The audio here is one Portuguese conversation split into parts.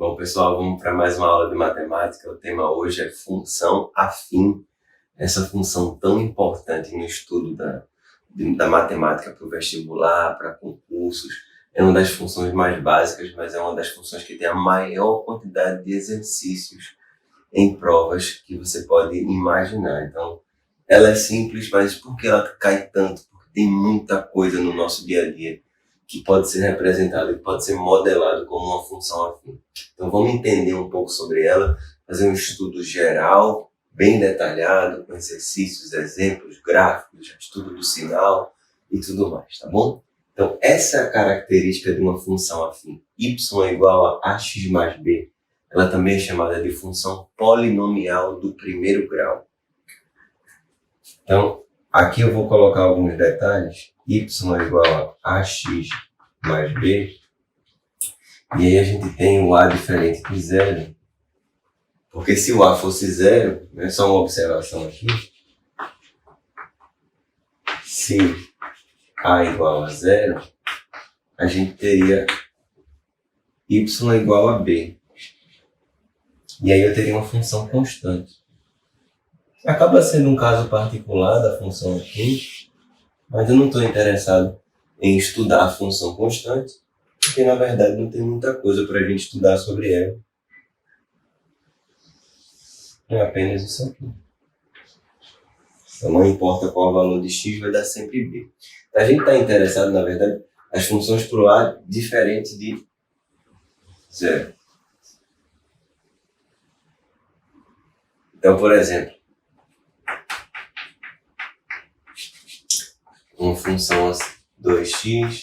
Bom, pessoal, vamos para mais uma aula de matemática. O tema hoje é função afim. Essa função tão importante no estudo da matemática para o vestibular, para concursos. É uma das funções mais básicas, mas é uma das funções que tem a maior quantidade de exercícios em provas que você pode imaginar. Então, ela é simples, mas por que ela cai tanto? Porque tem muita coisa no nosso dia a dia que pode ser representada, que pode ser modelado como uma função afim. Então vamos entender um pouco sobre ela, fazer um estudo geral, bem detalhado, com exercícios, exemplos, gráficos, estudo do sinal e tudo mais, tá bom? Então essa é a característica de uma função afim. Y é igual a ax mais b. Ela também é chamada de função polinomial do primeiro grau. Então, aqui eu vou colocar alguns detalhes. Y é igual a ax mais b. E aí a gente tem o a diferente de zero. Porque se o a fosse zero, né, só uma observação aqui. Se a igual a zero, a gente teria y igual a b. E aí eu teria uma função constante. Acaba sendo um caso particular da função aqui, mas eu não estou interessado em estudar a função constante, porque na verdade não tem muita coisa para a gente estudar sobre ela. É apenas isso aqui. Então não importa qual o valor de x, vai dar sempre b. A gente está interessado, na verdade, as funções para o a diferente de zero. Então, por exemplo, uma função 2x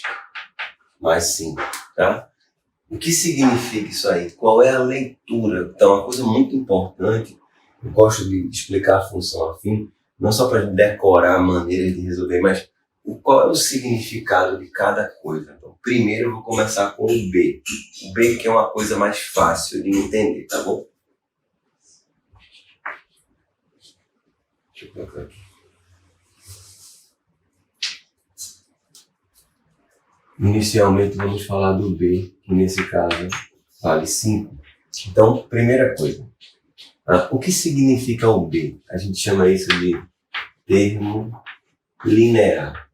mais 5, tá? O que significa isso aí? Qual é a leitura? Então, uma coisa muito importante, eu gosto de explicar a função afim, não só para decorar a maneira de resolver, mas qual é o significado de cada coisa. Então, primeiro eu vou começar com o b. O b que é uma coisa mais fácil de entender, tá bom? Deixa eu colocar aqui. Inicialmente vamos falar do b, que nesse caso vale 5. Então, primeira coisa, o que significa o b? A gente chama isso de termo linear.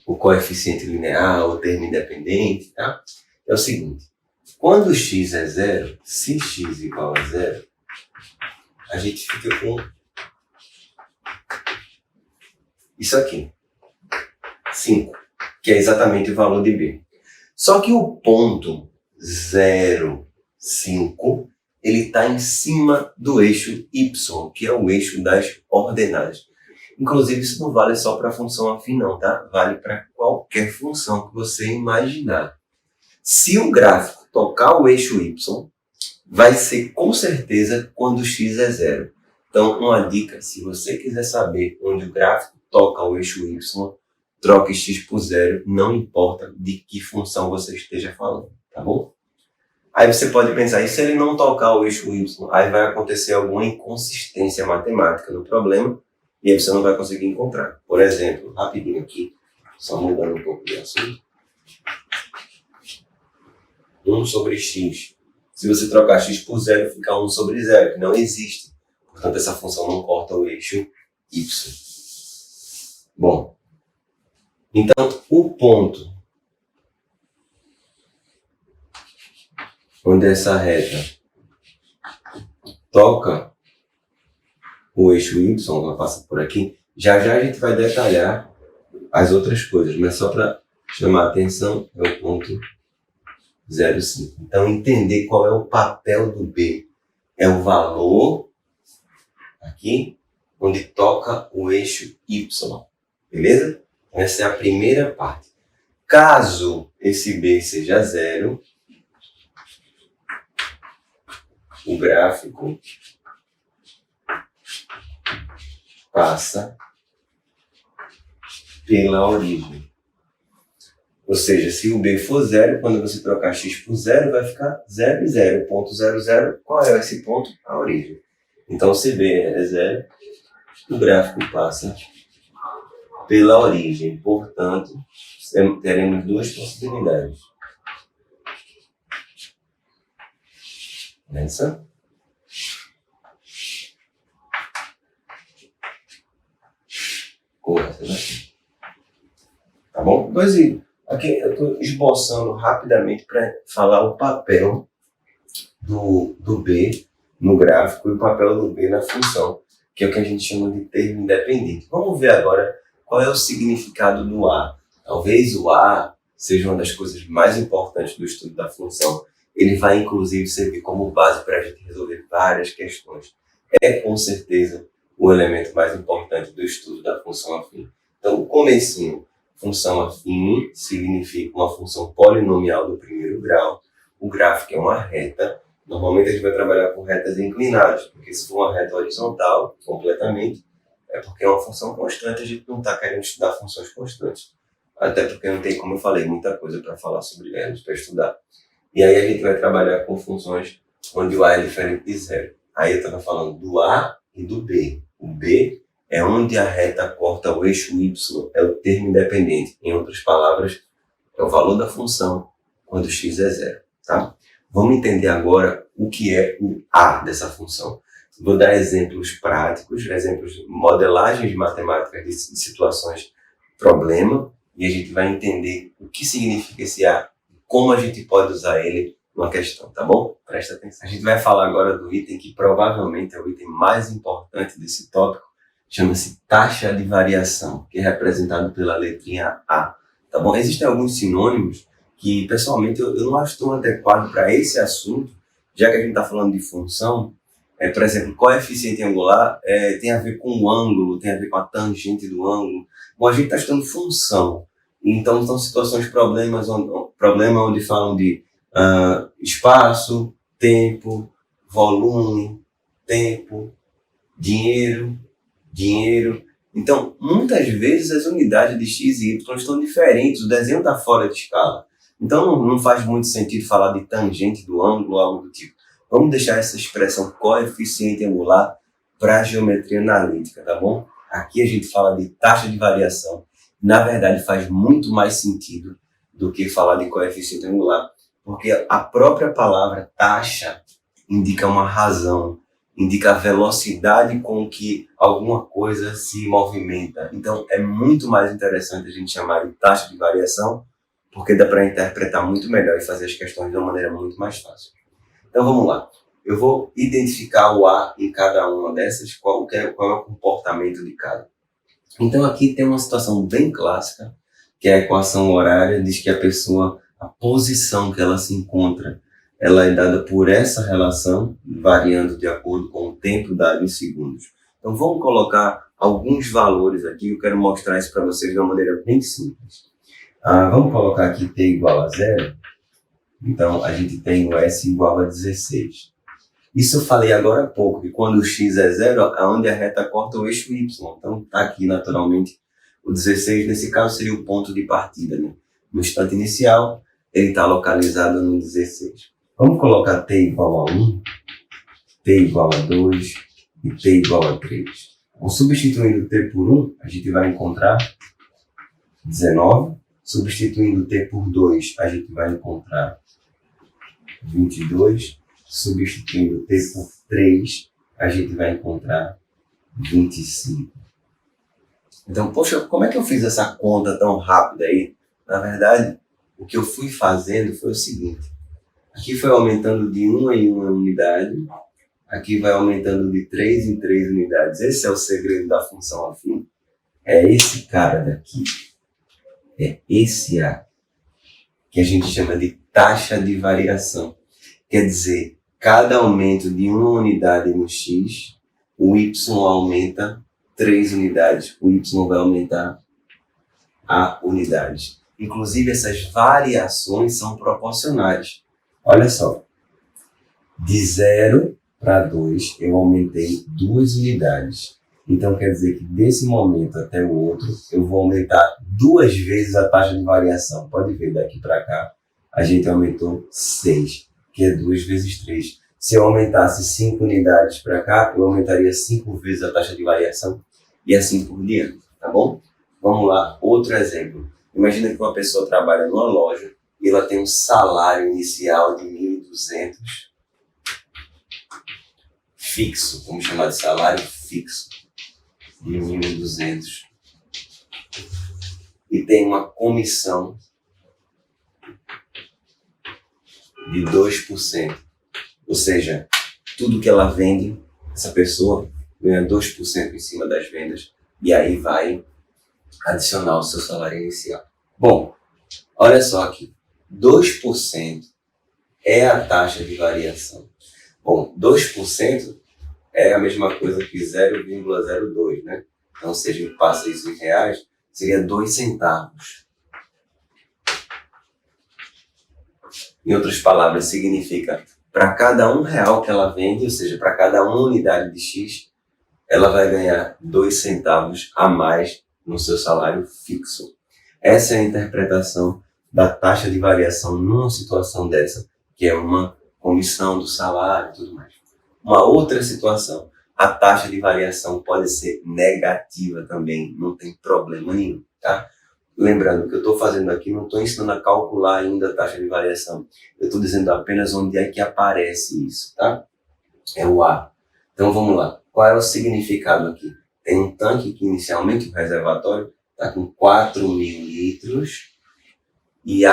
O coeficiente linear, o termo independente, tá? É o seguinte, quando x é zero, se x igual a zero, a gente fica com isso aqui. 5, que é exatamente o valor de b. Só que o ponto 0, 5, ele está em cima do eixo y, que é o eixo das ordenadas. Inclusive, isso não vale só para a função afim não, tá? Vale para qualquer função que você imaginar. Se o gráfico tocar o eixo y, vai ser com certeza quando x é zero. Então, uma dica, se você quiser saber onde o gráfico toca o eixo y, troque x por zero, não importa de que função você esteja falando, tá bom? Aí você pode pensar, e se ele não tocar o eixo y? Aí vai acontecer alguma inconsistência matemática no problema, e aí você não vai conseguir encontrar. Por exemplo, rapidinho aqui, só mudando um pouco de assunto. 1 sobre x. Se você trocar x por zero, fica 1 sobre zero, que não existe. Portanto, essa função não corta o eixo y. Bom, então, o ponto onde essa reta toca o eixo y, ela passa por aqui, já a gente vai detalhar as outras coisas, mas só para chamar a atenção é o ponto 0,5. Então, entender qual é o papel do b. É o valor aqui onde toca o eixo y, beleza? Essa é a primeira parte. Caso esse b seja zero, o gráfico passa pela origem. Ou seja, se o b for zero, quando você trocar x por zero, vai ficar 0 e 0. Ponto 0, 0. Qual é esse ponto? A origem. Então, se b é zero, o gráfico passa pela origem. Portanto, teremos duas possibilidades. Nessa. Ou essa daqui. Tá bom? Pois é. Aqui eu estou esboçando rapidamente para falar o papel do B no gráfico e o papel do B na função, que é o que a gente chama de termo independente. Vamos ver agora qual é o significado do A. Talvez o A seja uma das coisas mais importantes do estudo da função. Ele vai, inclusive, servir como base para a gente resolver várias questões. É, com certeza, o elemento mais importante do estudo da função afim. Então, o comecinho, função afim, significa uma função polinomial do primeiro grau. O gráfico é uma reta. Normalmente a gente vai trabalhar com retas inclinadas, porque se for uma reta horizontal, completamente, é porque é uma função constante, a gente não está querendo estudar funções constantes. Até porque não tem, como eu falei, muita coisa para falar sobre elas, para estudar. E aí a gente vai trabalhar com funções onde o A é diferente de zero. Aí eu estava falando do A e do B. O B é onde a reta corta o eixo Y, é o termo independente. Em outras palavras, é o valor da função quando x é zero. Tá? Vamos entender agora o que é o A dessa função. Vou dar exemplos práticos, exemplos de modelagens matemáticas de situações problema, e a gente vai entender o que significa esse A, como a gente pode usar ele numa questão, tá bom? Presta atenção. A gente vai falar agora do item que provavelmente é o item mais importante desse tópico, chama-se taxa de variação, que é representado pela letrinha A, tá bom? Existem alguns sinônimos que, pessoalmente, eu não acho tão adequado para esse assunto, já que a gente está falando de função. Por exemplo, coeficiente angular tem a ver com o ângulo, tem a ver com a tangente do ângulo. Bom, a gente está estudando função, então são situações, problema onde falam de espaço, tempo, volume, tempo, dinheiro. Então, muitas vezes as unidades de x e y estão diferentes, o desenho está fora de escala. Então, não faz muito sentido falar de tangente do ângulo ou algo do tipo. Vamos deixar essa expressão coeficiente angular para a geometria analítica, tá bom? Aqui a gente fala de taxa de variação. Na verdade, faz muito mais sentido do que falar de coeficiente angular, porque a própria palavra taxa indica uma razão, indica a velocidade com que alguma coisa se movimenta. Então, é muito mais interessante a gente chamar de taxa de variação, porque dá para interpretar muito melhor e fazer as questões de uma maneira muito mais fácil. Então, vamos lá. Eu vou identificar o A em cada uma dessas, qual é o comportamento de cada. Então, aqui tem uma situação bem clássica, que é a equação horária, diz que a posição que ela se encontra, ela é dada por essa relação, variando de acordo com o tempo dado em segundos. Então, vamos colocar alguns valores aqui, eu quero mostrar isso para vocês de uma maneira bem simples. Vamos colocar aqui t igual a 0. Então, a gente tem o S igual a 16. Isso eu falei agora há pouco, que quando o x é 0, é onde a reta corta o eixo Y. Então, está aqui naturalmente o 16, nesse caso seria o ponto de partida, né? No instante inicial, ele está localizado no 16. Vamos colocar t igual a 1, t igual a 2 e t igual a 3. Então, substituindo t por 1, a gente vai encontrar 19. Substituindo t por 2, a gente vai encontrar 22. Substituindo t por 3, a gente vai encontrar 25. Então, poxa, como é que eu fiz essa conta tão rápida aí? Na verdade, o que eu fui fazendo foi o seguinte. Aqui foi aumentando de 1 em 1 unidade. Aqui vai aumentando de 3 em 3 unidades. Esse é o segredo da função afim. É esse cara daqui. É esse A, que a gente chama de taxa de variação. Quer dizer, cada aumento de 1 unidade no x, o y aumenta 3 unidades. O y vai aumentar a unidade. Inclusive, essas variações são proporcionais. Olha só, de 0 para 2, eu aumentei 2 unidades. Então, quer dizer que desse momento até o outro, eu vou aumentar 2 vezes a taxa de variação. Pode ver, daqui para cá, a gente aumentou 6, que é 2 vezes 3. Se eu aumentasse 5 unidades para cá, eu aumentaria 5 vezes a taxa de variação e assim por diante, tá bom? Vamos lá, outro exemplo. Imagina que uma pessoa trabalha numa loja e ela tem um salário inicial de 1.200 fixo, vamos chamar de salário fixo, de 1.200, e tem uma comissão de 2%. Ou seja, tudo que ela vende, essa pessoa ganha 2% em cima das vendas, e aí vai adicionar o seu salário inicial. Bom, olha só aqui, 2% é a taxa de variação. Bom, 2% é a mesma coisa que 0,02, né? Então, se a gente passa isso em reais, seria 2 centavos. Em outras palavras, significa para cada R$1 que ela vende, ou seja, para cada uma unidade de X, ela vai ganhar 2 centavos a mais no seu salário fixo. Essa é a interpretação da taxa de variação numa situação dessa, que é uma comissão do salário e tudo mais. Uma outra situação, a taxa de variação pode ser negativa também, não tem problema nenhum, tá? Lembrando que eu estou fazendo aqui, não estou ensinando a calcular ainda a taxa de variação. Eu estou dizendo apenas onde é que aparece isso, tá? É o A. Então vamos lá. Qual é o significado aqui? Tem um tanque que inicialmente, o reservatório, está com 4.000 litros e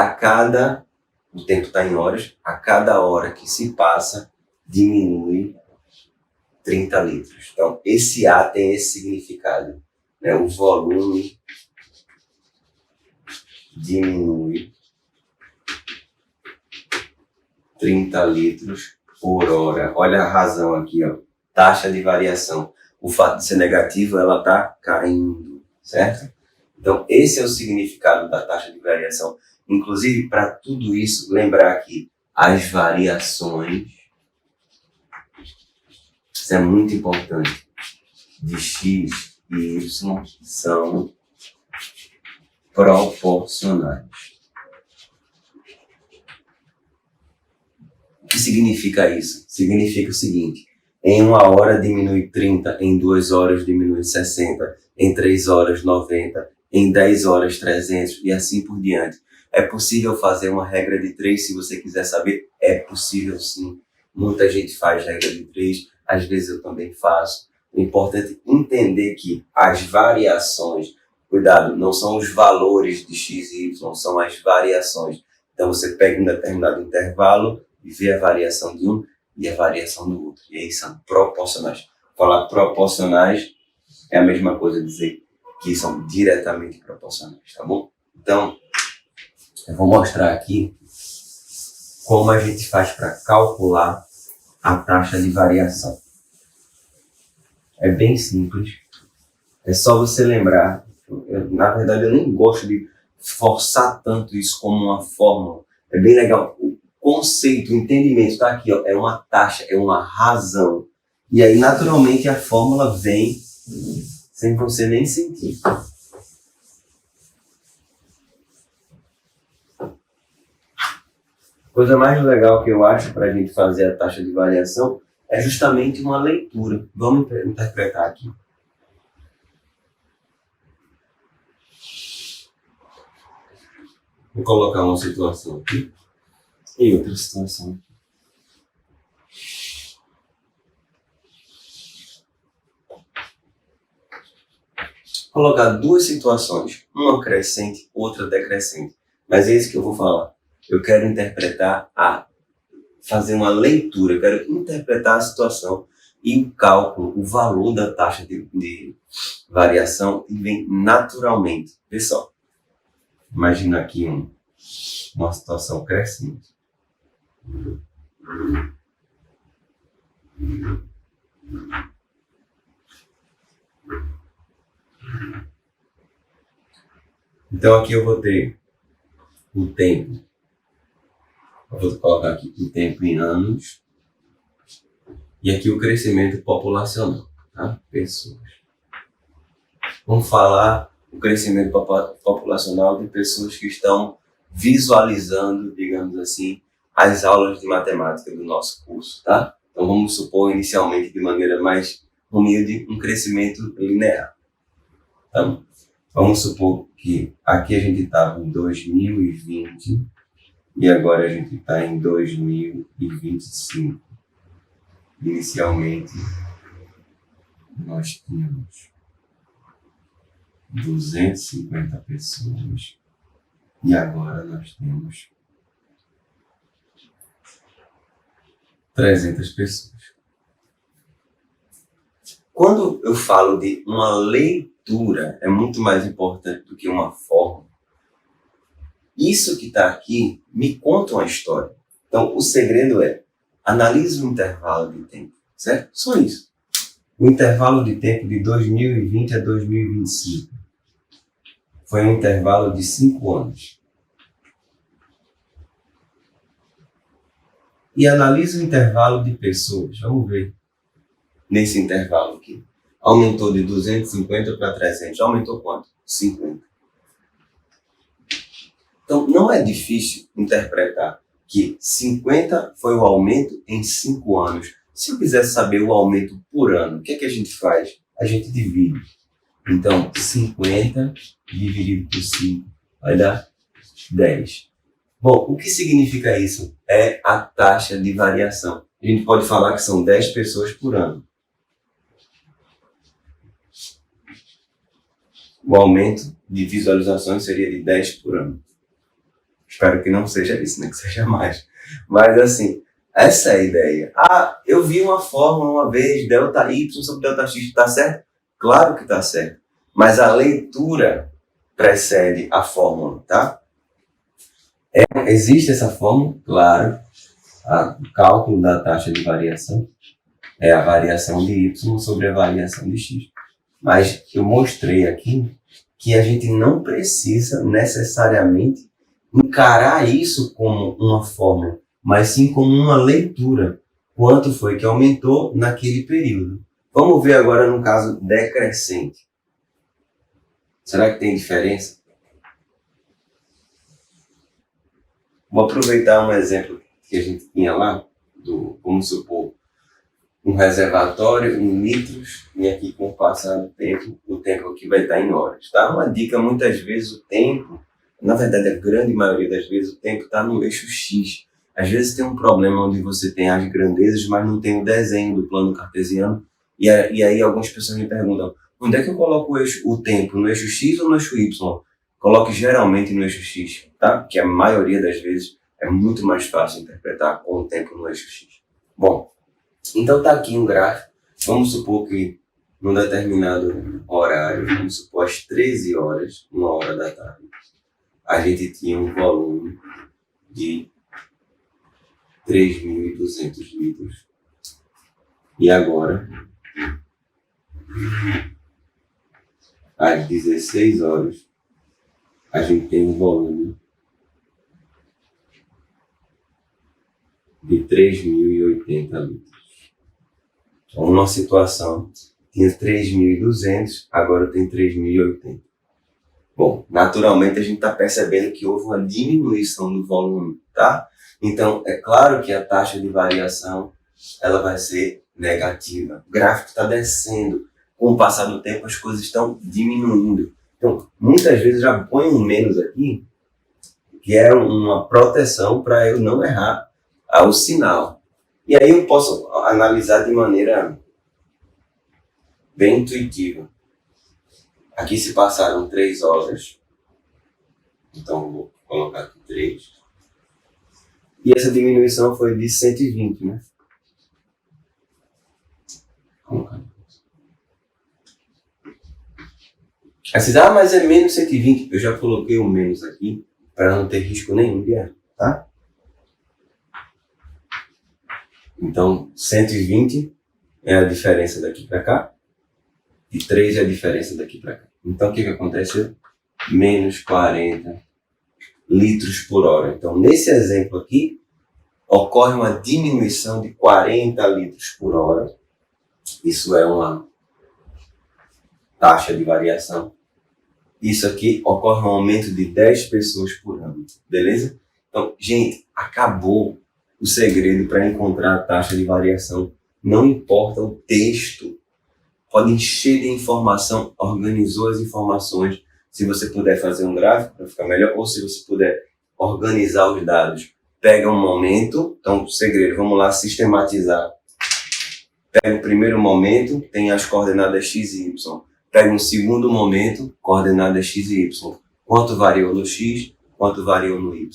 o tempo está em horas, a cada hora que se passa, diminui 30 litros. Então esse A tem esse significado, né? O volume diminui 30 litros por hora. Olha a razão aqui, ó. Taxa de variação. O fato de ser negativo, ela está caindo, certo? Então, esse é o significado da taxa de variação. Inclusive, para tudo isso, lembrar que as variações, isso é muito importante, de X e Y são proporcionais. O que significa isso? Significa o seguinte: em 1 hora diminui 30, em 2 horas diminui 60, em 3 horas 90, em 10 horas 300 e assim por diante. É possível fazer uma regra de 3 se você quiser saber? É possível sim. Muita gente faz regra de 3, às vezes eu também faço. O importante é entender que as variações, cuidado, não são os valores de X e Y, são as variações. Então você pega um determinado intervalo e vê a variação de um e a variação do outro. E aí são proporcionais. Falar proporcionais é a mesma coisa dizer que são diretamente proporcionais, tá bom? Então, eu vou mostrar aqui como a gente faz para calcular a taxa de variação. É bem simples. É só você lembrar. Na verdade, eu nem gosto de forçar tanto isso como uma fórmula. É bem legal. O conceito, o entendimento está aqui, ó, é uma taxa, é uma razão. E aí, naturalmente, a fórmula vem sem você nem sentir. A coisa mais legal que eu acho para a gente fazer a taxa de variação é justamente uma leitura. Vamos interpretar aqui. Vou colocar uma situação aqui e outra situação aqui. Vou colocar duas situações, uma crescente, outra decrescente. Mas é isso que eu vou falar. Eu quero fazer uma leitura, eu quero interpretar a situação e o cálculo, o valor da taxa de variação vem naturalmente. Pessoal, imagina aqui uma situação crescente. Então aqui eu vou ter o tempo. Eu vou colocar aqui o tempo em anos. E aqui o crescimento populacional, tá? Pessoas. Vamos falar o crescimento populacional de pessoas que estão visualizando, digamos assim, as aulas de matemática do nosso curso, tá? Então vamos supor inicialmente, de maneira mais humilde, um crescimento linear. Então, vamos supor que aqui a gente estava em 2020 e agora a gente está em 2025. Inicialmente, nós tínhamos 250 pessoas e agora nós temos 300 pessoas. Quando eu falo de uma leitura, é muito mais importante do que uma forma. Isso que está aqui me conta uma história. Então, o segredo é, analise o intervalo de tempo, certo? Só isso. O intervalo de tempo de 2020 a 2025 foi um intervalo de 5 anos. E analise o intervalo de pessoas. Vamos ver. Nesse intervalo aqui. Aumentou de 250 para 300. Aumentou quanto? 50. Então, não é difícil interpretar que 50 foi o aumento em 5 anos. Se eu quiser saber o aumento por ano, o que é que a gente faz? A gente divide. Então, 50 dividido por 5 vai dar 10. Bom, o que significa isso? É a taxa de variação. A gente pode falar que são 10 pessoas por ano. O aumento de visualizações seria de 10 por ano. Espero que não seja isso, né? Que seja mais. Mas assim, essa é a ideia. Eu vi uma fórmula uma vez, delta Y sobre delta X, está certo? Claro que está certo. Mas a leitura precede a fórmula, tá? Existe essa fórmula? Claro. O cálculo da taxa de variação é a variação de Y sobre a variação de X. Mas eu mostrei aqui que a gente não precisa necessariamente encarar isso como uma fórmula, mas sim como uma leitura. Quanto foi que aumentou naquele período? Vamos ver agora no caso decrescente. Será que tem diferença? Vou aproveitar um exemplo que a gente tinha lá, vamos supor, um reservatório em litros, e aqui com o passar do tempo, o tempo aqui vai estar em horas. Tá? Uma dica, muitas vezes o tempo, na verdade a grande maioria das vezes o tempo está no eixo X. Às vezes tem um problema onde você tem as grandezas, mas não tem o desenho do plano cartesiano, e aí algumas pessoas me perguntam, onde é que eu coloco o tempo, no eixo X ou no eixo Y? Coloque geralmente no eixo X, tá? Porque a maioria das vezes é muito mais fácil interpretar com o tempo no eixo X. Bom, então está aqui um gráfico. Vamos supor que num determinado horário, vamos supor às 13 horas, 1h da tarde, a gente tinha um volume de 3.200 litros. E agora, às 16 horas, a gente tem um volume de 3.080 litros. Então, uma situação tinha 3.200, agora tem 3.080. Bom, naturalmente a gente está percebendo que houve uma diminuição do volume, tá? Então, é claro que a taxa de variação ela vai ser negativa. O gráfico está descendo. Com o passar do tempo, as coisas estão diminuindo. Então, muitas vezes já ponho um menos aqui, que é uma proteção para eu não errar o sinal. E aí eu posso analisar de maneira bem intuitiva. Aqui se passaram 3 horas. Então, eu vou colocar aqui 3. E essa diminuição foi de 120, né? Aí você diz, mas é menos 120. Eu já coloquei o menos aqui para não ter risco nenhum de erro, tá? Então, 120 é a diferença daqui para cá. E 3 é a diferença daqui para cá. Então, o que acontece? Menos 40 litros por hora. Então, nesse exemplo aqui, ocorre uma diminuição de 40 litros por hora. Isso é uma taxa de variação. Isso aqui ocorre um aumento de 10 pessoas por ano. Beleza? Então, gente, acabou o segredo para encontrar a taxa de variação. Não importa o texto. Pode encher de informação, organizou as informações. Se você puder fazer um gráfico para ficar melhor, ou se você puder organizar os dados, pega um momento. Então, o segredo, vamos lá sistematizar Pega o primeiro momento, tem as coordenadas x e y. Pega um segundo momento, coordenadas x e y. Quanto variou no x, quanto variou no y.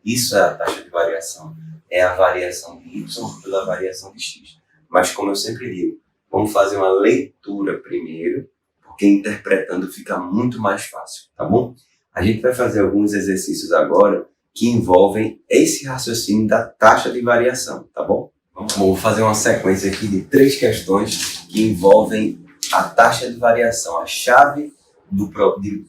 Isso é a taxa de variação. É a variação de y pela variação de x. Mas como eu sempre digo, vamos fazer uma leitura primeiro, porque interpretando fica muito mais fácil, tá bom? A gente vai fazer alguns exercícios agora que envolvem esse raciocínio da taxa de variação, tá bom? Vou fazer uma sequência aqui de 3 questões que envolvem a taxa de variação. A chave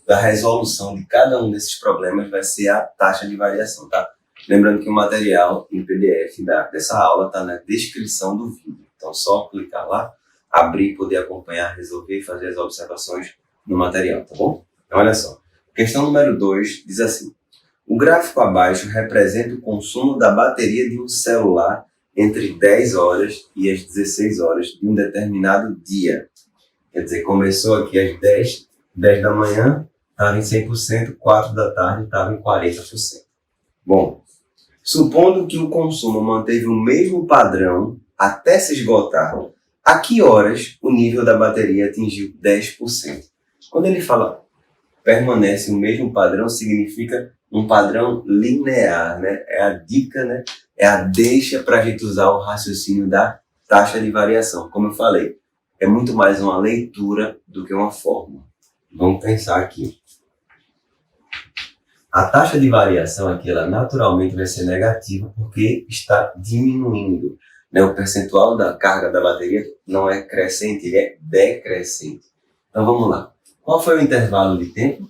da resolução de cada um desses problemas vai ser a taxa de variação, tá? Lembrando que o material em PDF dessa aula está na descrição do vídeo. Então, só clicar lá, abrir, poder acompanhar, resolver e fazer as observações no material, tá bom? Então, olha só. Questão número 2 diz assim: o gráfico abaixo representa o consumo da bateria de um celular entre 10 horas e as 16 horas de um determinado dia. Quer dizer, começou aqui às 10 da manhã, estava em 100%, 4 da tarde estava em 40%. Bom, supondo que o consumo manteve o mesmo padrão até se esgotar, a que horas o nível da bateria atingiu 10%? Quando ele fala permanece o mesmo padrão, significa um padrão linear, né? É a dica, né? É a deixa para a gente usar o raciocínio da taxa de variação. Como eu falei, é muito mais uma leitura do que uma fórmula. Vamos pensar aqui. A taxa de variação aqui, ela naturalmente vai ser negativa porque está diminuindo, né? O percentual da carga da bateria não é crescente, ele é decrescente. Então vamos lá. Qual foi o intervalo de tempo?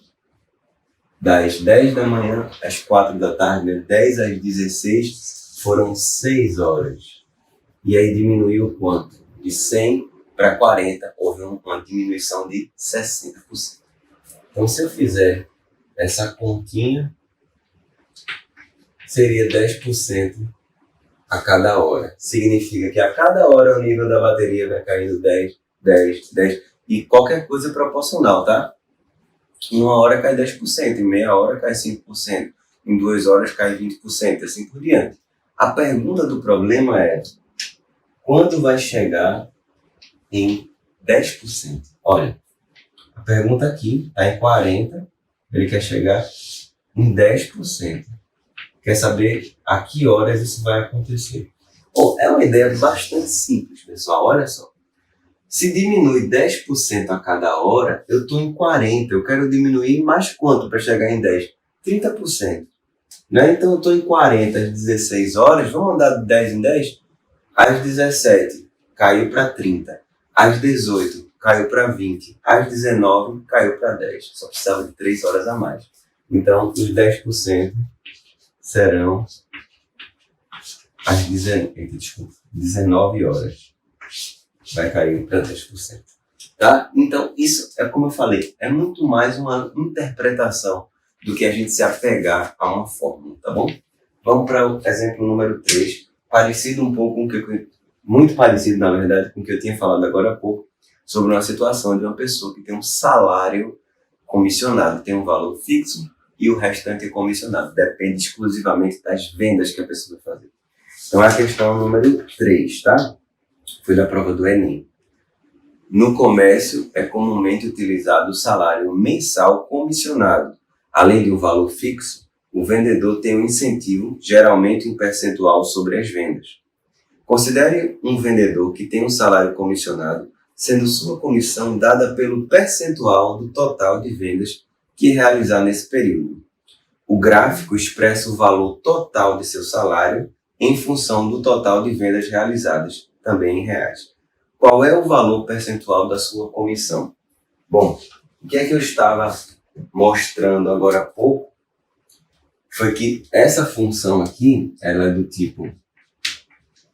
Das 10 da manhã às 4 da tarde, né? 10 às 16 foram 6 horas. E aí diminuiu quanto? De 100 para 40, houve uma diminuição de 60%. Então, se eu fizer essa continha, seria 10% a cada hora. Significa que a cada hora o nível da bateria vai caindo 10, 10, 10. E qualquer coisa é proporcional, tá? Em 1 hora cai 10%, em meia hora cai 5%, em 2 horas cai 20%, assim por diante. A pergunta do problema é: quando vai chegar em 10%? Olha, a pergunta aqui está em 40%, ele quer chegar em 10%. Quer saber a que horas isso vai acontecer? Bom, é uma ideia bastante simples, pessoal. Olha só. Se diminui 10% a cada hora, eu estou em 40%. Eu quero diminuir mais quanto para chegar em 10%? 30%. Né? Então, eu estou em 40 às 16 horas. Vamos andar de 10 em 10? Às 17, caiu para 30. Às 18, caiu para 20. Às 19, caiu para 10. Só precisava de 3 horas a mais. Então, os 10% serão às 19 horas. Vai cair para 10%. Tá? Então, isso é como eu falei, é muito mais uma interpretação do que a gente se apegar a uma fórmula, tá bom? Vamos para o exemplo número 3, parecido um pouco com o que muito parecido, na verdade, com o que eu tinha falado agora há pouco, sobre uma situação de uma pessoa que tem um salário comissionado, tem um valor fixo e o restante é comissionado. Depende exclusivamente das vendas que a pessoa vai fazer. Então, é a questão número 3, tá? Foi da prova do Enem. No comércio, é comumente utilizado o salário mensal comissionado. Além de um valor fixo, o vendedor tem um incentivo, geralmente um percentual sobre as vendas. Considere um vendedor que tem um salário comissionado, sendo sua comissão dada pelo percentual do total de vendas que realizar nesse período. O gráfico expressa o valor total de seu salário em função do total de vendas realizadas, também em reais. Qual é o valor percentual da sua comissão? Bom, o que é que eu estava mostrando agora há pouco foi que essa função aqui, ela é do tipo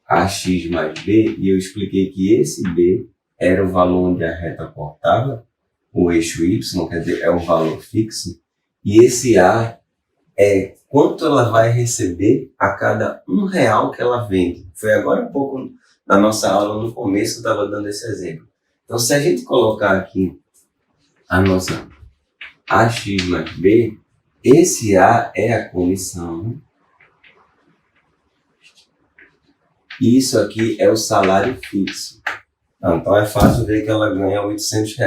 ax mais b, e eu expliquei que esse b era o valor onde a reta cortava, o eixo y, quer dizer, é um valor fixo, e esse a é quanto ela vai receber a cada R$1 que ela vende. Foi agora há pouco, na nossa aula, no começo, eu estava dando esse exemplo. Então, se a gente colocar aqui a nossa ax mais b, esse a é a comissão, e isso aqui é o salário fixo. Então é fácil ver que ela ganha R$ 800.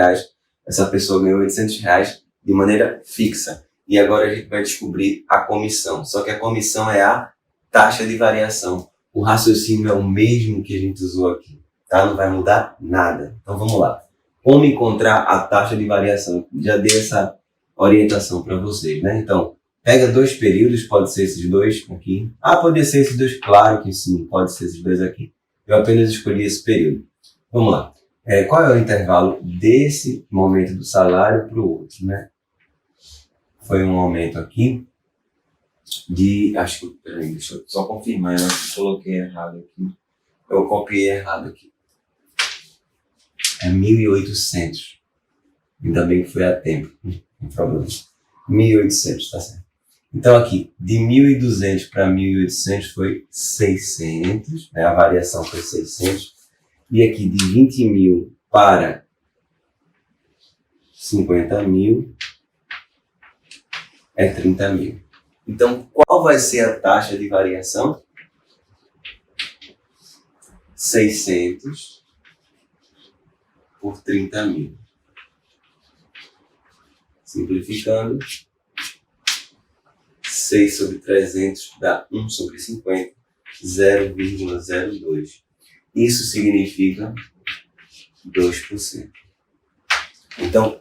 Essa pessoa ganhou R$ 800 de maneira fixa. E agora a gente vai descobrir a comissão. Só que a comissão é a taxa de variação. O raciocínio é o mesmo que a gente usou aqui, tá? Não vai mudar nada. Então vamos lá. Como encontrar a taxa de variação? Já dei essa orientação para vocês, né? Então, pega 2 períodos, pode ser esses 2 aqui. Pode ser esses 2, claro que sim, pode ser esses 2 aqui. Eu apenas escolhi esse período. Vamos lá. Qual é o intervalo desse momento do salário para o outro, né? Foi um aumento aqui de, peraí, deixa eu só confirmar, eu acho que coloquei errado aqui. Eu copiei errado aqui. É 1.800. Ainda bem que foi a tempo. Não tem problema. 1.800, tá certo. Então aqui, de 1.200 para 1.800 foi 600, né? A variação foi 600. E aqui de 20.000 para 50.000 é 30.000. Então, qual vai ser a taxa de variação? 600 por 30.000. Simplificando, 6 sobre 300 dá 1 sobre 50, 0,02. Isso significa 2%. Então,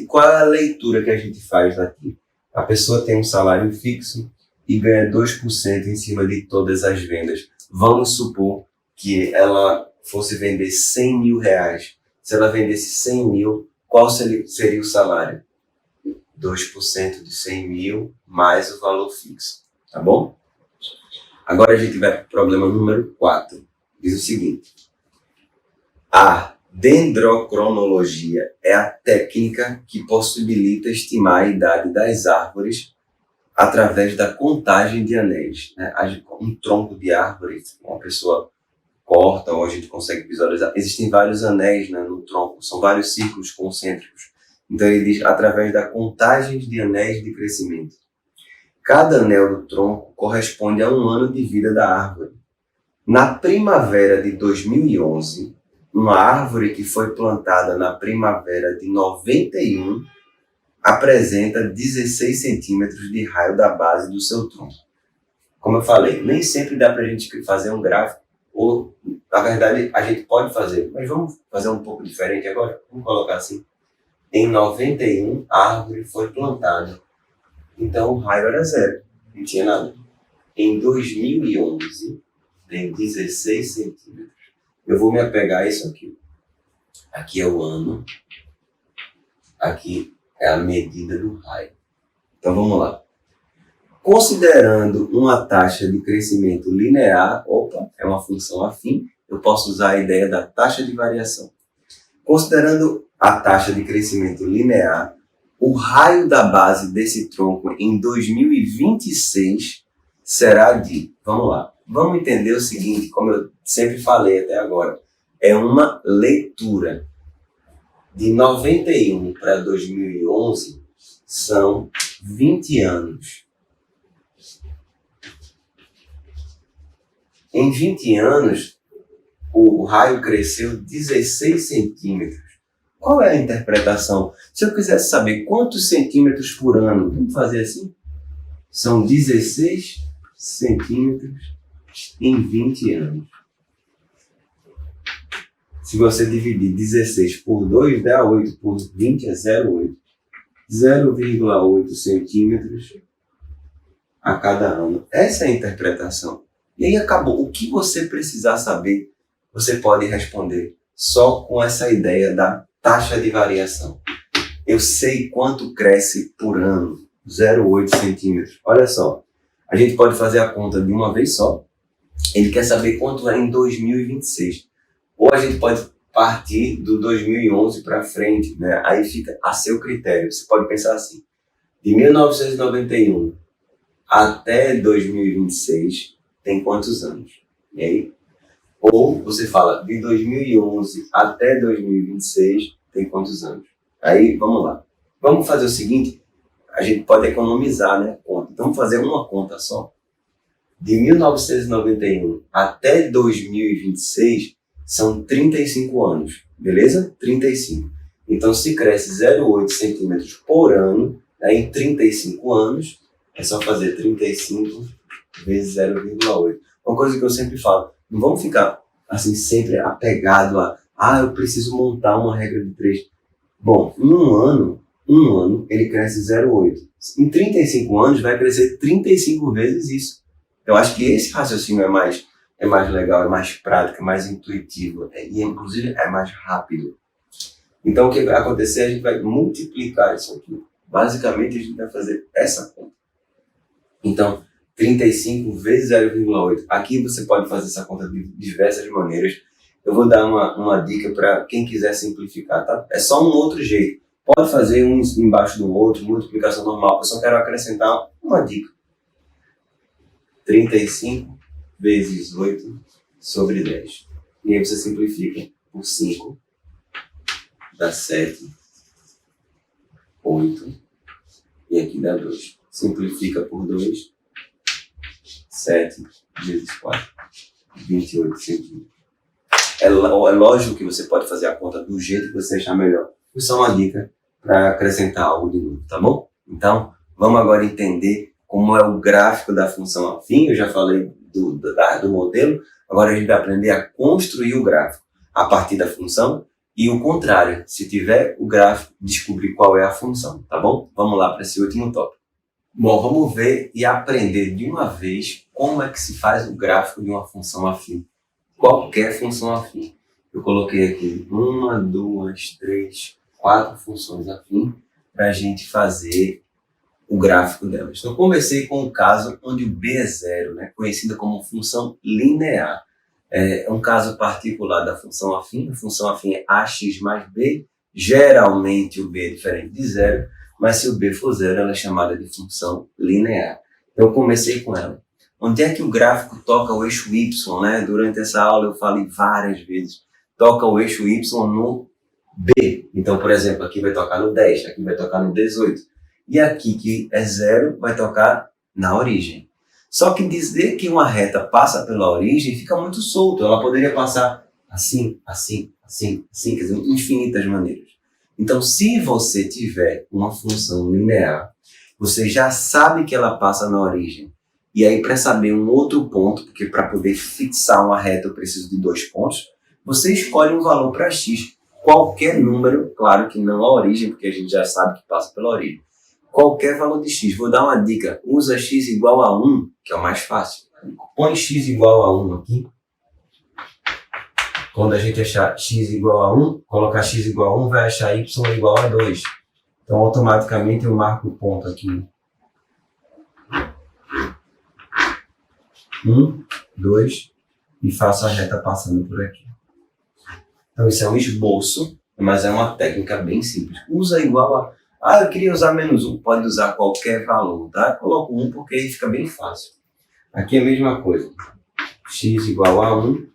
qual é a leitura que a gente faz daqui? A pessoa tem um salário fixo e ganha 2% em cima de todas as vendas. Vamos supor que ela fosse vender R$ 100.000. Se ela vendesse 100.000, qual seria o salário? 2% de 100.000 mais o valor fixo, tá bom? Agora a gente vai para o problema número 4. Diz o seguinte: a dendrocronologia é a técnica que possibilita estimar a idade das árvores através da contagem de anéis, né? Um tronco de árvore, uma pessoa corta ou a gente consegue visualizar. Existem vários anéis, né, no tronco, são vários círculos concêntricos. Então ele diz através da contagem de anéis de crescimento. Cada anel do tronco corresponde a um ano de vida da árvore. Na primavera de 2011, uma árvore que foi plantada na primavera de 91 apresenta 16 centímetros de raio da base do seu tronco. Como eu falei, nem sempre dá para a gente fazer um gráfico, ou, na verdade, a gente pode fazer, mas vamos fazer um pouco diferente agora? Vamos colocar assim. Em 91, a árvore foi plantada. Então, o raio era 0, não tinha nada. Em 2011, tem 16 centímetros. Eu vou me apegar a isso aqui. Aqui é o ano. Aqui é a medida do raio. Então, vamos lá. Considerando uma taxa de crescimento linear, é uma função afim, eu posso usar a ideia da taxa de variação. Considerando a taxa de crescimento linear, o raio da base desse tronco em 2026 será de... Vamos lá. Vamos entender o seguinte, como eu sempre falei até agora. É uma leitura. De 91 para 2011 são 20 anos. Em 20 anos, o raio cresceu 16 centímetros. Qual é a interpretação? Se eu quisesse saber quantos centímetros por ano, vamos fazer assim? São 16 centímetros em 20 anos. Se você dividir 16 por 2, dá 8 por 20 é 0,8. 0,8 centímetros a cada ano. Essa é a interpretação. E aí acabou. O que você precisar saber, você pode responder só com essa ideia da taxa de variação. Eu sei quanto cresce por ano, 0,8 centímetros. Olha só, a gente pode fazer a conta de uma vez só. Ele quer saber quanto é em 2026. Ou a gente pode partir do 2011 para frente, né? Aí fica a seu critério. Você pode pensar assim, de 1991 até 2026 tem quantos anos? E aí? Ou você fala, de 2011 até 2026 tem quantos anos? Aí, vamos lá. Vamos fazer o seguinte, a gente pode economizar, né? Conta. Então, vamos fazer uma conta só. De 1991 até 2026 são 35 anos, beleza? 35. Então, se cresce 0,8 centímetros por ano, aí em 35 anos, é só fazer 35 vezes 0,8. Uma coisa que eu sempre falo, não vamos ficar assim sempre apegado a eu preciso montar uma regra de 3. Bom, em um ano ele cresce 0,8. Em 35 anos vai crescer 35 vezes isso. Eu acho que esse raciocínio é mais legal, é mais prático, é mais intuitivo e inclusive é mais rápido. Então o que vai acontecer? A gente vai multiplicar isso aqui. Basicamente a gente vai fazer essa conta. Então 35 vezes 0,8. Aqui você pode fazer essa conta de diversas maneiras. Eu vou dar uma dica para quem quiser simplificar, tá? É só um outro jeito. Pode fazer um embaixo do outro, multiplicação normal. Eu só quero acrescentar uma dica. 35 vezes 8 sobre 10. E aí você simplifica por 5. Dá 7. 8. E aqui dá 2. Simplifica por 2. 7 vezes 4. 28 centímetros. É lógico que você pode fazer a conta do jeito que você achar melhor. Isso é uma dica para acrescentar algo de novo, tá bom? Então, vamos agora entender como é o gráfico da função afim. Eu já falei do modelo, agora a gente vai aprender a construir o gráfico a partir da função e o contrário. Se tiver o gráfico, descobrir qual é a função, tá bom? Vamos lá para esse último tópico. Bom, vamos ver e aprender de uma vez como é que se faz o gráfico de uma função afim. Qualquer função afim. Eu coloquei aqui 1, 2, 3, 4 funções afim para a gente fazer o gráfico delas. Então, comecei com o caso onde o b é zero, né, conhecida como função linear. É um caso particular da função afim. A função afim é ax mais b. Geralmente o b é diferente de zero, mas se o b for zero, ela é chamada de função linear. Então, eu comecei com ela. Onde é que o gráfico toca o eixo y, né? Durante essa aula eu falei várias vezes. Toca o eixo y no b. Então, por exemplo, aqui vai tocar no 10, aqui vai tocar no 18. E aqui, que é 0, vai tocar na origem. Só que dizer que uma reta passa pela origem fica muito solto. Ela poderia passar assim, assim, assim, assim, quer dizer, infinitas maneiras. Então, se você tiver uma função linear, você já sabe que ela passa na origem. E aí, para saber um outro ponto, porque para poder fixar uma reta eu preciso de 2 pontos, você escolhe um valor para x. Qualquer número, claro que não a origem, porque a gente já sabe que passa pela origem. Qualquer valor de x. Vou dar uma dica. Usa x igual a 1, que é o mais fácil. Põe x igual a 1 aqui. Quando a gente achar x igual a 1, colocar x igual a 1, vai achar y igual a 2. Então, automaticamente eu marco o ponto aqui. 1, 2, e faço a reta passando por aqui. Então, isso é um esboço, mas é uma técnica bem simples. Usa igual a... eu queria usar menos 1. Pode usar qualquer valor, tá? Coloco 1 porque aí fica bem fácil. Aqui é a mesma coisa. X igual a 1,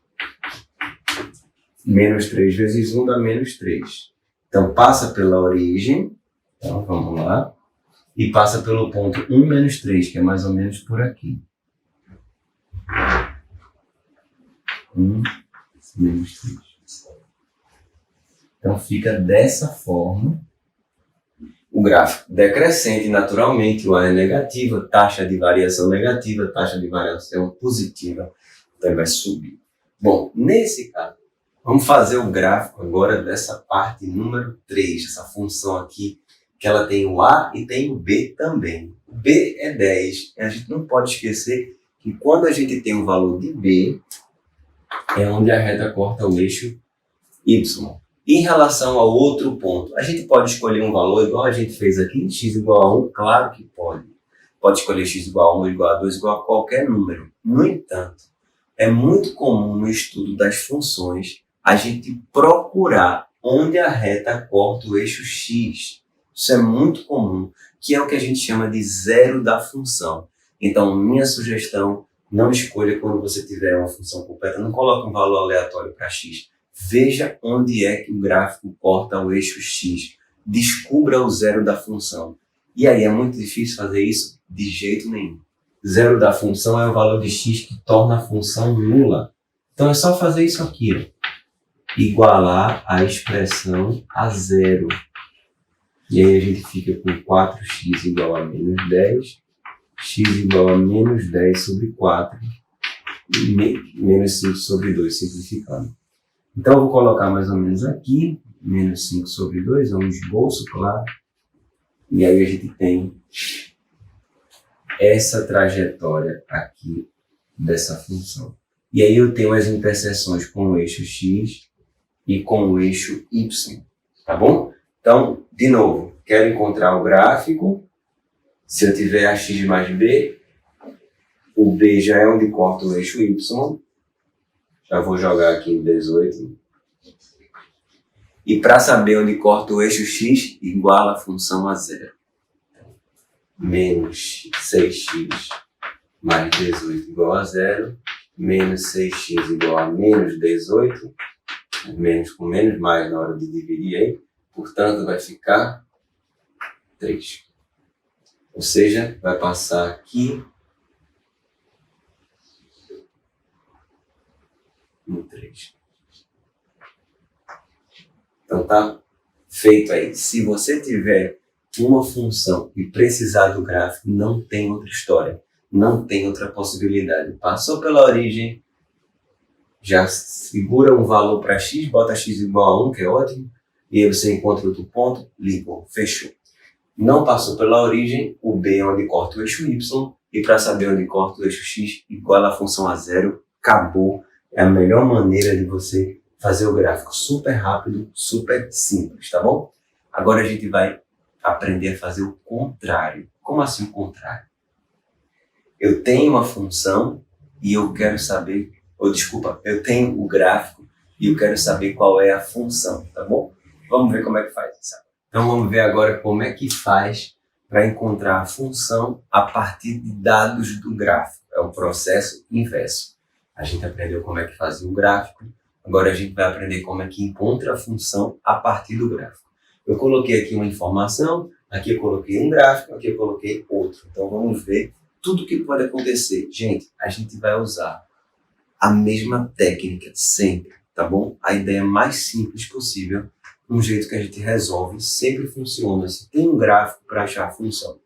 menos 3 vezes 1 dá menos 3. Então, passa pela origem. Então, vamos lá. E passa pelo ponto 1 menos 3, que é mais ou menos por aqui. 1 menos 3. Então, fica dessa forma o gráfico decrescente. Naturalmente, o A é negativa, taxa de variação negativa, taxa de variação positiva. Então, ele vai subir. Bom, nesse caso, vamos fazer o gráfico agora dessa parte número 3, essa função aqui, que ela tem o A e tem o B também. O B é 10. A gente não pode esquecer que quando a gente tem um valor de B, é onde a reta corta o eixo Y. Em relação ao outro ponto, a gente pode escolher um valor igual a gente fez aqui, x igual a 1? Claro que pode. Pode escolher x igual a 1, igual a 2, igual a qualquer número. No entanto, é muito comum no estudo das funções a gente procurar onde a reta corta o eixo x. Isso é muito comum, que é o que a gente chama de zero da função. Então, minha sugestão, não escolha quando você tiver uma função completa, não coloque um valor aleatório para x. Veja onde é que o gráfico corta o eixo x. Descubra o zero da função. E aí, é muito difícil fazer isso? De jeito nenhum. Zero da função é o valor de x que torna a função nula. Então, é só fazer isso aqui. igualar a expressão a zero. E aí a gente fica com 4x igual a menos 10, x igual a menos 10 sobre 4, e menos 5 sobre 2, simplificando. Então eu vou colocar mais ou menos aqui, menos 5 sobre 2, é um esboço, claro. E aí a gente tem essa trajetória aqui dessa função. E aí eu tenho as interseções com o eixo x e com o eixo y, tá bom? Então, de novo, quero encontrar o gráfico. Se eu tiver a x mais b, o b já é onde corta o eixo y. Já vou jogar aqui em 18. E para saber onde corta o eixo x, iguala a função a zero. Menos 6x mais 18 igual a zero. Menos 6x igual a menos 18. Menos com menos, mais na hora de dividir aí. Portanto, vai ficar 3. Ou seja, vai passar aqui no 3. Então tá feito aí. Se você tiver uma função e precisar do gráfico, não tem outra história. Não tem outra possibilidade. Passou pela origem, já segura um valor para x, bota x igual a 1, que é ótimo. E aí você encontra outro ponto, ligou, fechou. Não passou pela origem, o b é onde corta o eixo y. E para saber onde corta o eixo x, iguala a função a zero. Acabou. É a melhor maneira de você fazer o gráfico super rápido, super simples, tá bom? Agora a gente vai aprender a fazer o contrário. Como assim o contrário? Eu tenho uma função e eu quero saber, eu tenho o gráfico e eu quero saber qual é a função, tá bom? Vamos ver como é que faz isso. Então vamos ver agora como é que faz para encontrar a função a partir de dados do gráfico. É o processo inverso. A gente aprendeu como é que fazia o gráfico, agora a gente vai aprender como é que encontra a função a partir do gráfico. Eu coloquei aqui uma informação, aqui eu coloquei um gráfico, aqui eu coloquei outro. Então vamos ver tudo o que pode acontecer. Gente, a gente vai usar a mesma técnica sempre, tá bom? A ideia mais simples possível, um jeito que a gente resolve, sempre funciona. Se tem um gráfico para achar a função.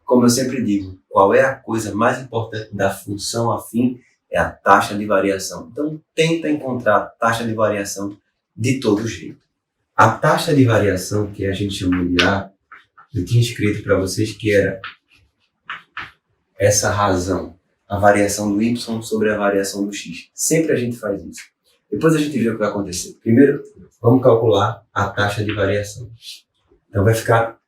Como eu sempre digo, qual é a coisa mais importante da função afim? É a taxa de variação. Então, tenta encontrar a taxa de variação de todo jeito. A taxa de variação, que a gente chama de A, eu tinha escrito para vocês que era essa razão, a variação do y sobre a variação do x. Sempre a gente faz isso. Depois a gente vê o que vai acontecer. Primeiro, vamos calcular a taxa de variação. Então, vai ficar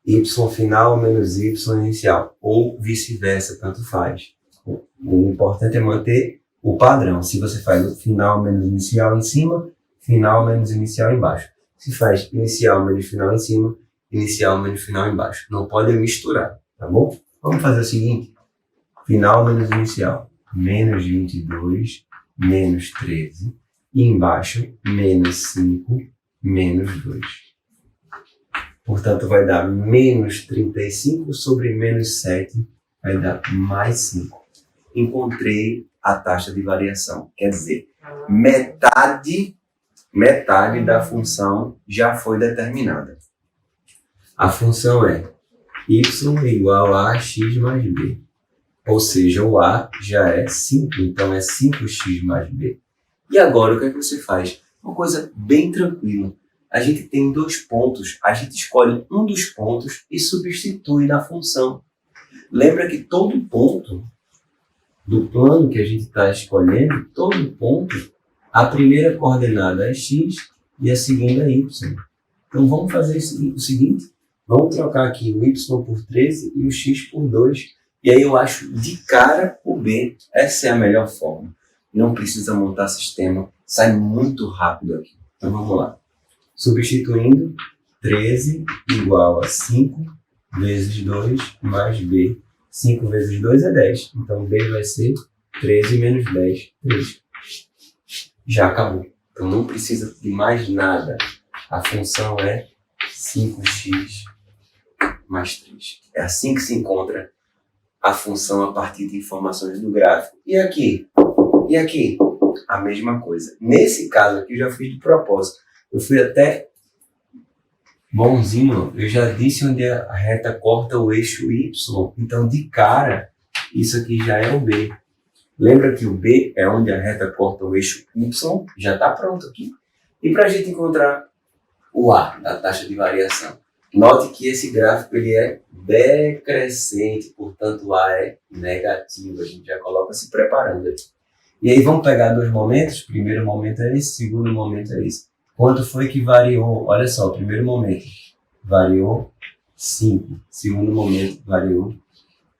y final menos y inicial, ou vice-versa, tanto faz. O importante é manter o padrão. Se você faz o final menos inicial em cima, final menos inicial embaixo. Se faz inicial menos final em cima, inicial menos final embaixo. Não pode misturar, tá bom? Vamos fazer o seguinte. Final menos inicial, menos 22, menos 13. E embaixo, menos 5, menos 2. Portanto, vai dar menos 35 sobre menos 7, vai dar mais 5. Encontrei a taxa de variação. Quer dizer, metade da função já foi determinada. A função é y igual a x mais b. Ou seja, o a já é 5, então é 5x mais b. E agora, o que é que você faz? Uma coisa bem tranquila. A gente tem 2 pontos, a gente escolhe um dos pontos e substitui na função. Lembra que todo ponto do plano que a gente está escolhendo, todo ponto, a primeira coordenada é x e a segunda é y. Então vamos fazer o seguinte, vamos trocar aqui o y por 13 e o x por 2. E aí eu acho de cara o b. Essa é a melhor forma. Não precisa montar sistema, sai muito rápido aqui. Então vamos lá. Substituindo, 13 igual a 5 vezes 2 mais b. 5 vezes 2 é 10. Então, b vai ser 13 menos 10, 3. Já acabou. Então, não precisa de mais nada. A função é 5x mais 3. É assim que se encontra a função a partir de informações do gráfico. E aqui? E aqui? a mesma coisa. Nesse caso aqui, eu já fiz de propósito. Eu fui até bonzinho, eu já disse onde a reta corta o eixo Y. Então, de cara, isso aqui já é o B. Lembra que o B é onde a reta corta o eixo Y? Já está pronto aqui. E para a gente encontrar o A da taxa de variação, note que esse gráfico ele é decrescente, portanto o A é negativo. A gente já coloca se preparando aqui. E aí vamos pegar dois momentos. O primeiro momento é esse, o segundo momento é esse. Quanto foi que variou? Olha só, o primeiro momento variou 5. Segundo momento variou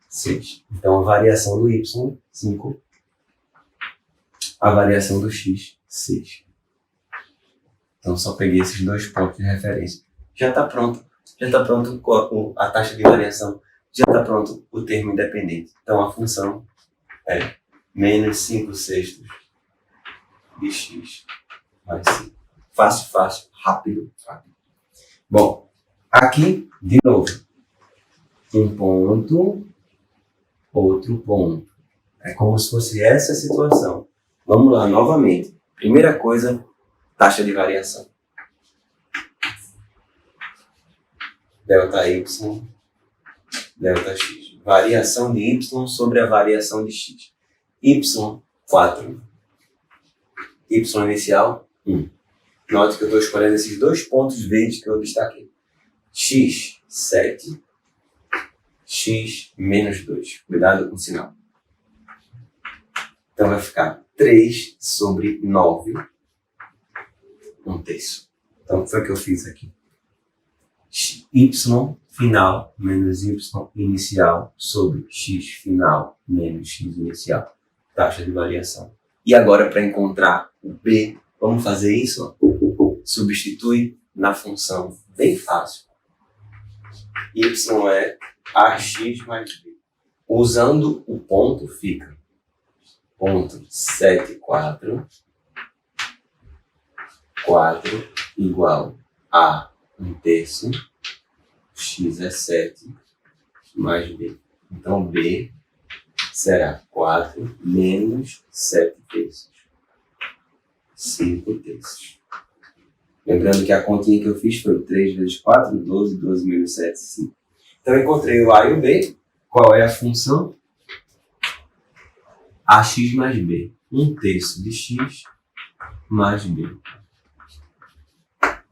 6. Então a variação do Y, 5. A variação do X, 6. Então só peguei esses dois pontos de referência. Já está pronto. Já está pronto a taxa de variação. Já está pronto o termo independente. Então a função é menos 5 sextos de x mais 5. Fácil, fácil, rápido, rápido. Bom, aqui, de novo, um ponto, outro ponto. É como se fosse essa situação. Vamos lá, novamente. Primeira coisa, taxa de variação. Delta y, delta x. Variação de y sobre a variação de x. Y, 4. Y inicial, 1. Note que eu estou escolhendo esses dois pontos verdes que eu destaquei. X, 7. X, menos 2. Cuidado com o sinal. Então vai ficar 3 sobre 9. 1/3. Então foi o que eu fiz aqui. Y final menos Y inicial sobre X final menos X inicial. Taxa de variação. E agora para encontrar o B, vamos fazer isso? Substitui na função bem fácil. Y é AX mais B. Usando o ponto fica ponto 7, 4. 4 igual a 1/3. X é 7 mais B. Então B será 4 menos 7/3. 5/3. Lembrando que a continha que eu fiz foi 3 vezes 4, 12, 12 menos 7, 5. Então eu encontrei o A e o B. Qual é a função? AX mais B. 1/3 de X mais B.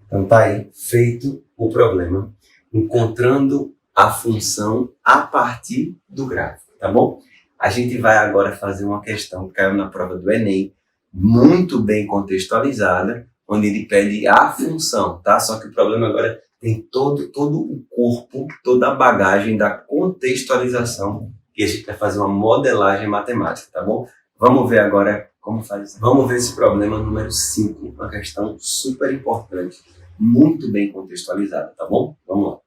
Então tá aí, feito o problema, encontrando a função a partir do gráfico, tá bom? A gente vai agora fazer uma questão que caiu na prova do Enem, muito bem contextualizada, onde ele pede a função, tá? Só que o problema agora tem todo o corpo, toda a bagagem da contextualização, que a gente vai fazer uma modelagem matemática, tá bom? Vamos ver agora como faz isso. Vamos ver esse problema número 5, uma questão super importante, muito bem contextualizada, tá bom? Vamos lá.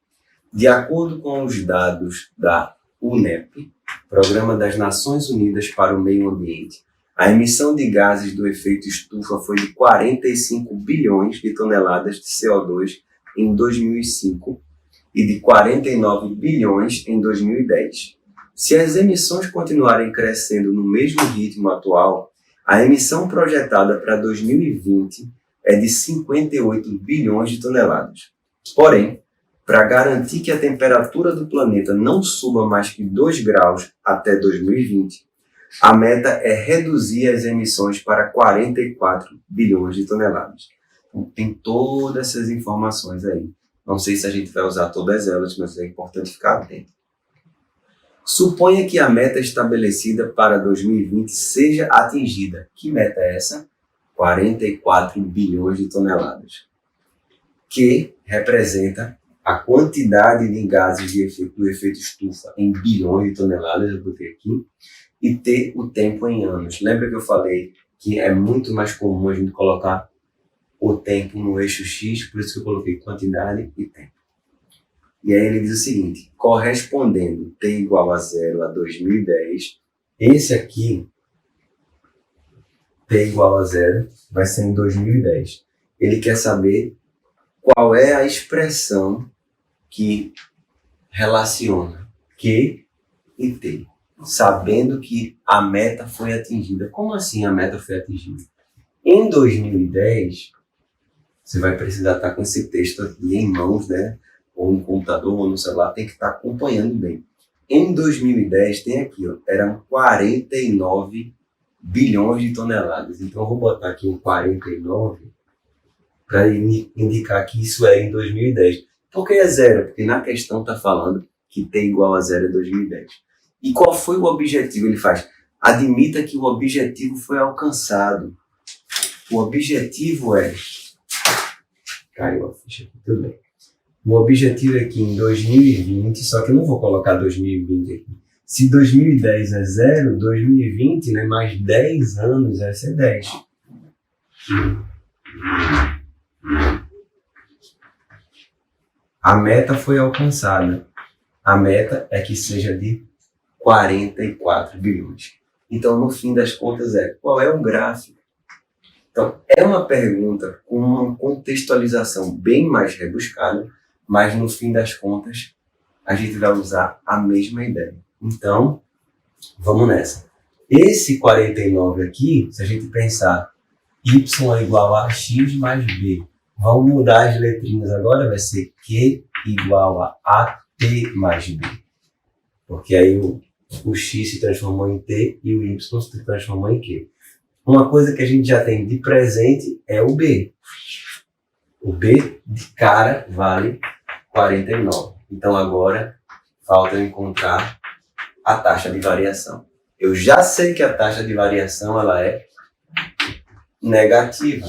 De acordo com os dados da UNEP, Programa das Nações Unidas para o Meio Ambiente, a emissão de gases do efeito estufa foi de 45 bilhões de toneladas de CO2 em 2005 e de 49 bilhões em 2010. Se as emissões continuarem crescendo no mesmo ritmo atual, a emissão projetada para 2020 é de 58 bilhões de toneladas. Porém, para garantir que a temperatura do planeta não suba mais que 2 graus até 2020, a meta é reduzir as emissões para 44 bilhões de toneladas. Então, tem todas essas informações aí. Não sei se a gente vai usar todas elas, mas é importante ficar atento. Suponha que a meta estabelecida para 2020 seja atingida. Que meta é essa? 44 bilhões de toneladas. Que representa a quantidade de gases do efeito estufa em bilhões de toneladas, eu botei aqui, e ter o tempo em anos. Lembra que eu falei que é muito mais comum a gente colocar o tempo no eixo X, por isso que eu coloquei quantidade e tempo. E aí ele diz o seguinte, correspondendo t igual a 0 a 2010, esse aqui, t igual a 0, vai ser em 2010. Ele quer saber qual é a expressão que relaciona Q e T. sabendo que a meta foi atingida. Como assim a meta foi atingida? Em 2010, você vai precisar estar com esse texto aqui em mãos, né? Ou no computador ou no celular, tem que estar acompanhando bem. Em 2010, tem aqui, ó, eram 49 bilhões de toneladas. Então, eu vou botar aqui um 49 para indicar que isso é em 2010. Por que é zero? Porque na questão está falando que t igual a zero é 2010. E qual foi o objetivo? Ele faz, admita que o objetivo foi alcançado. O objetivo é... Caiu a ficha aqui, tudo bem. O objetivo é que em 2020, só que eu não vou colocar 2020 aqui. Se 2010 é zero, 2020, né, mais 10 anos vai ser 10. A meta foi alcançada. A meta é que seja de 44 bilhões. Então, no fim das contas, qual é o gráfico? Então, é uma pergunta com uma contextualização bem mais rebuscada, mas no fim das contas, a gente vai usar a mesma ideia. Então, vamos nessa. Esse 49 aqui, se a gente pensar y é igual a x mais b, vamos mudar as letrinhas agora, vai ser q igual a at mais b. Porque aí o x se transformou em t e o y se transformou em q. Uma coisa que a gente já tem de presente é o b. O b de cara vale 49. Então agora falta eu encontrar a taxa de variação. Eu já sei que a taxa de variação ela é negativa,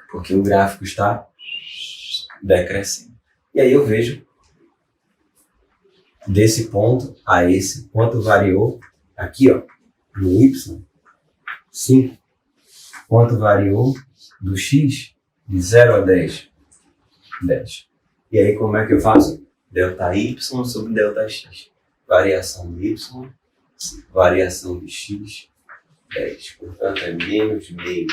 porque o gráfico está decrescendo. E aí eu vejo desse ponto a esse quanto variou aqui, ó, no y, 5. Quanto variou do x de 0 a 10? 10. E aí como é que eu faço? Delta y sobre delta x. Variação de y, variação de x, 10. Portanto, é menos meio.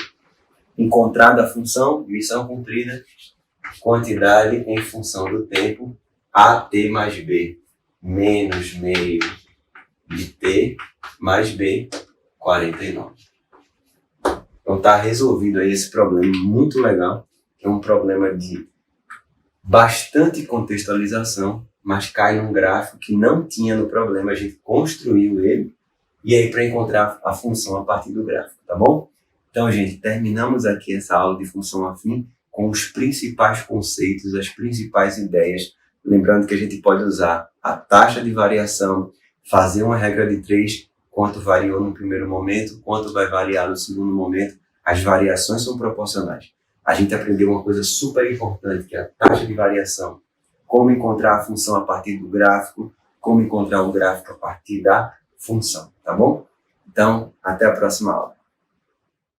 Encontrada a função, missão cumprida, quantidade em função do tempo, at mais b, menos meio de t mais b, 49. Então está resolvido aí esse problema muito legal, que é um problema de bastante contextualização, mas cai num gráfico que não tinha no problema, a gente construiu ele, e aí para encontrar a função a partir do gráfico, tá bom? Então, gente, terminamos aqui essa aula de função afim com os principais conceitos, as principais ideias, lembrando que a gente pode usar a taxa de variação, fazer uma regra de 3, quanto variou no primeiro momento, quanto vai variar no segundo momento, as variações são proporcionais. A gente aprendeu uma coisa super importante, que é a taxa de variação, como encontrar a função a partir do gráfico, como encontrar o gráfico a partir da função, tá bom? Então, até a próxima aula.